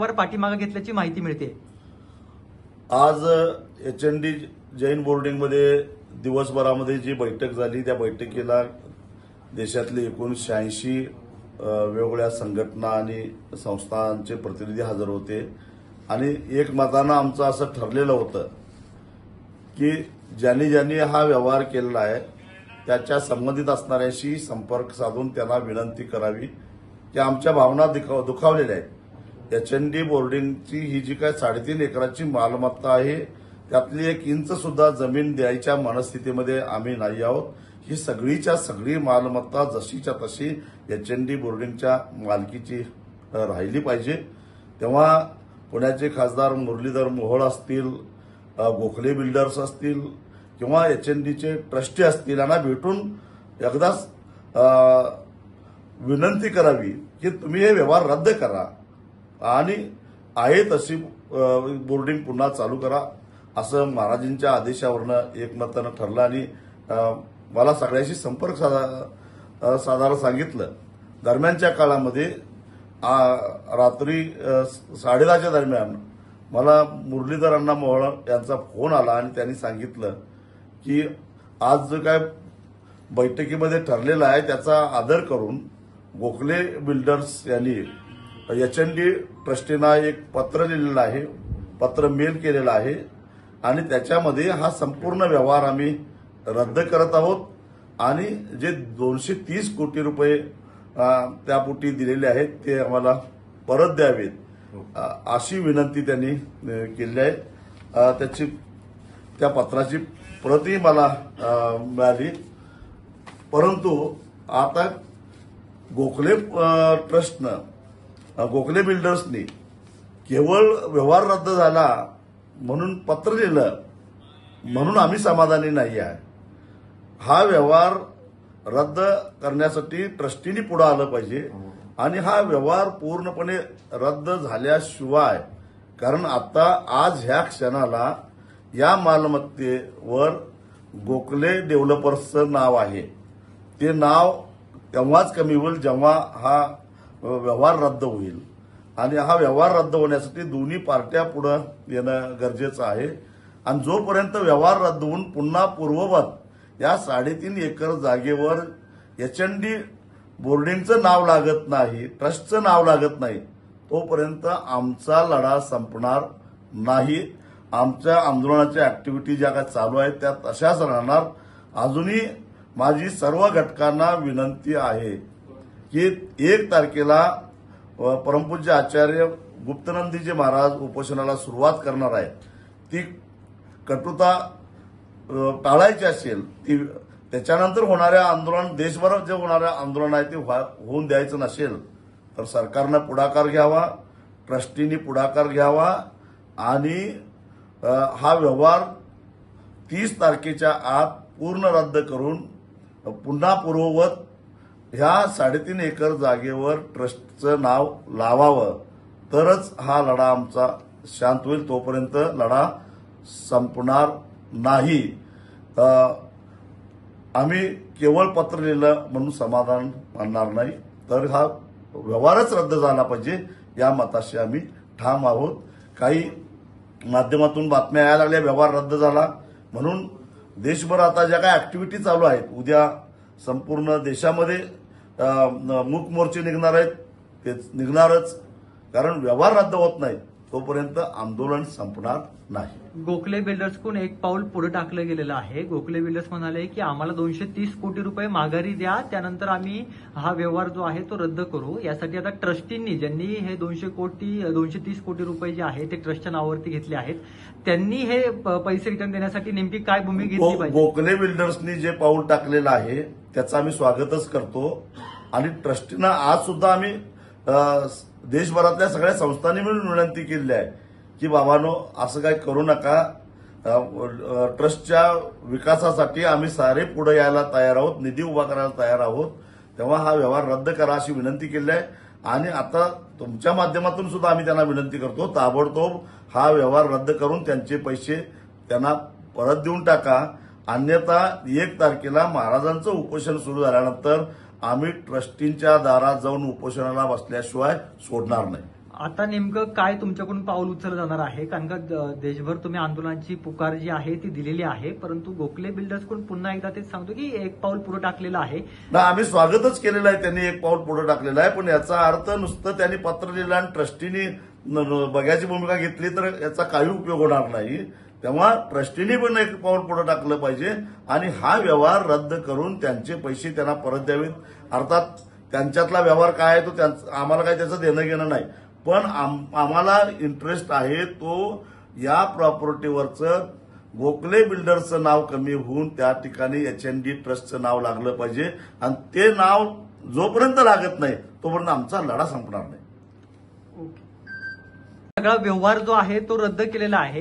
वर पाठीमागे घेतल्याची माहिती मिळते। आज एचएनडी जैन बोर्डिंगमध्ये दिवसभरामध्ये जी बैठक झाली त्या बैठकीला देशातले एकूण 86 वेगवेगळ्या संघटना आणि संस्थांचे प्रतिनिधी हजर होते आणि एकमतानं आमचं असं ठरलेलं होतं की ज्यांनी हा व्यवहार केलेला आहे त्याच्या संबंधित असणाऱ्यांशी संपर्क साधून त्यांना विनंती करावी की आमच्या भावना दुखावलेल्या आहेत। एचएनडी बोर्डिंगची ही जी काय 3.5 एकराची मालमत्ता आहे त्यातली 1 इंच सुद्धा जमीन द्यायच्या मनस्थितीमध्ये आम्ही नाही आहोत। ही सगळीच्या सगळी मालमत्ता जशीच्या तशी एचएनडी बोर्डिंगच्या मालकीची राहिली पाहिजे। तेव्हा पुण्याचे खासदार मुरलीधर मोहोळ असतील, गोखले बिल्डर्स असतील किंवा एचएनडीचे ट्रस्टी असतील यांना भेटून एकदाच विनंती करावी की तुम्ही हे व्यवहार रद्द करा आणि आहे तशी बोर्डिंग पुन्हा चालू करा, असं महाराजांच्या आदेशावरनं एकमतानं ठरलं आणि मला सगळ्यांशी संपर्क साधायला सांगितलं। दरम्यानच्या काळामध्ये रात्री 10:30च्या दरम्यान मला मुरलीधर अण्णा मोहोळ यांचा फोन आला आणि त्यांनी सांगितलं की आज जो काय बैठकीमध्ये ठरलेला आहे त्याचा आदर करून गोखले बिल्डर्स यांनी एचएनडी ट्रस्टीना एक पत्र लिहिलेलं आहे, पत्र मेल केलेलं आहे आणि त्याच्यामध्ये हा संपूर्ण व्यवहार आम्ही रद्द करत आहोत आणि जे 230 कोटी रुपये त्यापोटी दिलेले आहेत ते आम्हाला परत द्यावेत अशी विनंती त्यांनी केली आहे। त्या पत्राची प्रतही मला मिळाली, परंतु आता गोखले ट्रस्टनं गोखले बिल्डर्सनी केवळ व्यवहार रद्द झाला म्हणून पत्र लिहिलं म्हणून आम्ही समाधानी नाही आहे। हा व्यवहार रद्द करण्यासाठी ट्रस्टीनी पुढे आलं पाहिजे आणि हा व्यवहार पूर्णपणे रद्द झाल्याशिवाय, कारण आता आज ह्या क्षणाला या मालमत्तेवर गोखले डेव्हलपर्सचं नाव आहे, ते नाव तेव्हाच कमी होईल जेव्हा हा व्यवहार रद्द होईल आणि हा व्यवहार रद्द होण्यासाठी दोन्ही पार्ट्या पुढे येणं गरजेचं आहे आणि जोपर्यंत व्यवहार रद्द होऊन पुन्हा पूर्ववत या 3.5 एकर जागेवर एचएनडी बोर्डिंगचं नाव लागत नाही, ट्रस्टचं नाव लागत नाही, तोपर्यंत आमचा लढा संपणार नाही। आमच्या आंदोलनाच्या ऍक्टिव्हिटी ज्या काय चालू आहेत त्या तशाच राहणार। अजूनही माझी सर्व घटकांना विनंती आहे की 1 तारखेला परमपूज्य आचार्य गुप्तनंदीजी महाराज उपोषणाला सुरुवात करणार आहे, ती कटुता टाळायची असेल, ती त्याच्यानंतर होणाऱ्या आंदोलन देशभरात जे होणाऱ्या आंदोलन आहे ते होऊन द्यायचं नसेल तर सरकारनं पुढाकार घ्यावा, ट्रस्टीनी पुढाकार घ्यावा आणि हा व्यवहार 30 तारखेच्या आत पूर्ण रद्द करून पुन्हा पूर्ववत ह्या 3.5 एकर जागेवर ट्रस्टचं नाव लावावं, तरच हा लढा आमचा शांत होईल। तोपर्यंत लढा संपणार नाही। आम्ही केवळ पत्र लिहिलं म्हणून समाधान मानणार नाही, तर हा व्यवहारच रद्द झाला पाहिजे या मताशी आम्ही ठाम आहोत। काही माध्यमातून बातम्या यायला लागल्या व्यवहार रद्द झाला म्हणून, देशभर आता ज्या काही ऍक्टिव्हिटी चालू आहेत, उद्या संपूर्ण देशामध्ये मूक मोर्चे निघणार आहेत, ते निघणारच, कारण व्यवहार रद्द होत नाही तोपर्यंत आंदोलन संपणार नाही। गोखले बिल्डर्सकडून एक पाऊल पुढे टाकलं गेलेलं आहे। गोखले बिल्डर्स म्हणाले की आम्हाला 230 कोटी रुपये माघारी द्या, त्यानंतर आम्ही हा व्यवहार जो आहे तो रद्द करू। यासाठी आता ट्रस्टींनी, ज्यांनी हे 230 कोटी रुपये जे आहे ते ट्रस्टच्या नावावरती घेतले आहेत, त्यांनी हे पैसे रिटर्न देण्यासाठी नेमकी काय भूमिका घेतली पाहिजे? गोखले बिल्डर्सनी जे पाऊल टाकलेलं आहे त्याचं आम्ही स्वागतच करतो आणि ट्रस्टींना आज सुद्धा आम्ही देशभरातल्या सगळ्या संस्थांनी मिळून विनंती केली आहे की बाबांनो असं काय करू नका, ट्रस्टच्या विकासासाठी आम्ही सारे पुढे यायला तयार आहोत, निधी उभा करायला तयार आहोत, तेव्हा हा व्यवहार रद्द करा अशी विनंती केली आहे आणि आता तुमच्या माध्यमातून सुद्धा आम्ही त्यांना विनंती करतो ताबडतोब हा व्यवहार रद्द करून त्यांचे पैसे त्यांना परत देऊन टाका, अन्यथा 1 तारखेला महाराजांचं उपोषण सुरू झाल्यानंतर आम्ही ट्रस्टींच्या दारात जाऊन उपोषणाला बसल्याशिवाय सोडणार नाही। आता नेमकं काय तुमच्याकडून पाऊल उचललं जाणार आहे? कारण का देशभर तुम्ही आंदोलनाची पुकार जी आहे ती दिलेली आहे, परंतु गोखले बिल्डर्सकडून पुन्हा एकदा तेच सांगतो की एक पाऊल पुढे टाकलेलं आहे. ना आम्ही स्वागतच केलेलं आहे, त्यांनी एक पाऊल पुढे टाकलेलं आहे. पण याचा अर्थ नुसतं त्यांनी पत्र लिहिलं आणि ट्रस्टीनी बघ्याची भूमिका घेतली तर याचा काही उपयोग होणार नाही. तेव्हा ट्रस्टीनी पण एक पाऊल पुढे टाकलं पाहिजे आणि हा व्यवहार रद्द करून त्यांचे पैसे त्यांना परत द्यावेत. अर्थात त्यांच्यातला व्यवहार काय आहे तो आम्हाला काही त्याचं देणं घेणं नाही, पण आम्हाला इंटरेस्ट आहे तो या प्रॉपर्टीवरचं गोखले बिल्डर्सचं नाव कमी होऊन त्या ठिकाणी एचएनडी ट्रस्टचं नाव लागलं पाहिजे आणि ते नाव जोपर्यंत लागत नाही तोपर्यंत आमचा लढा संपणार नाही. सगळा व्यवहार जो आहे तो रद्द केलेला आहे.